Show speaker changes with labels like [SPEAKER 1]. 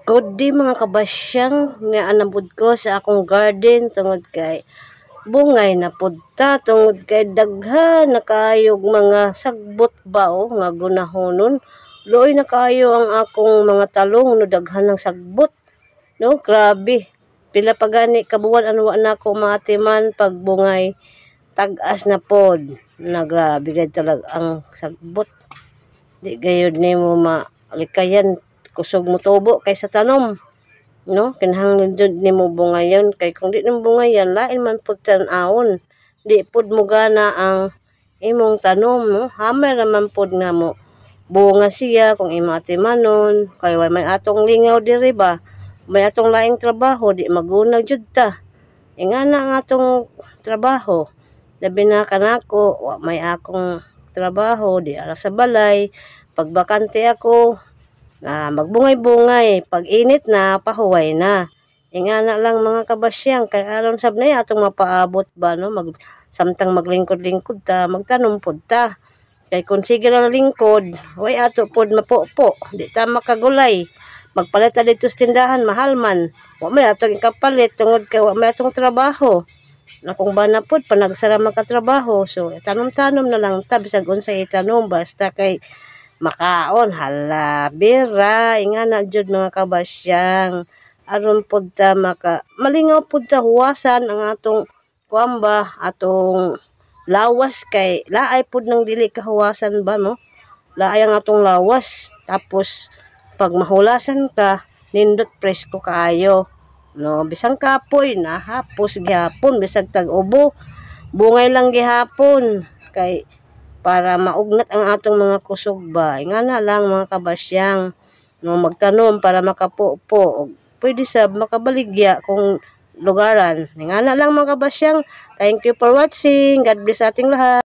[SPEAKER 1] Good day mga kabasyang nga anabud ko sa akong garden tungod kay bungay na pudta tungod kay daghan na kayog mga sagbot ba nga gunahonon. Luoy na kayo ang akong mga talong no daghan ng sagbot. No, grabe. Pila pa gani kabuwan anwa na ko maatiman pag bungay tag-as na pod. Na grabe gid talaga ang sagbot. Di gayud nimo malikayan kusog mo tubo kaysa tanom, no? Kinahanglan jud nimo bungayan kay kung di nimo bungayan lain man pud tan-awon, di pud mo gana ang imong tanom, no? Hamay raman pud nga mo bunga siya kung imo atimanon kay may atong lingaw diri ba, may atong laing trabaho di magunag jud ta. Ingana ang atong trabaho, labi na kanako wa may akong trabaho di ara sa balay, pag bakante ako magbungay-bungay, pag init na pahuway na. Ingana lang mga kabasyang kay aron sab na atong mapaabot ba no samtang maglingkod-lingkod ta magtanom pud ta. Kay kung sige ra lingkod, way ato pod mapupo, di ta makagulay. Magpalit ta dito sa tindahan mahal man. Wa may atong ikapalit tungod kay wa may atong trabaho. Na kung ba na pod panagsara makatrabaho, so tanom-tanom na lang ta bisag unsay itanom basta kay makaon hala bira ingana jud mga kabasyang aron pud ta malingaw pud ta huwasan ang atong kuamba atong lawas kay laay pud nang dili kahuwasan ba no, laay ang atong lawas tapos pag mahulasan ka nindot presko kaayo no, bisang kapoy na hapos gihapon bisag tag-ubo bungay lang gihapon kay para maugnat ang atong mga kusog ba. Ingana lang mga kabasyang no, magtanom para makapupo. Pwede sab makabaligya kung lugaran. Ingana lang mga kabasyang. Thank you for watching. God bless ating lahat.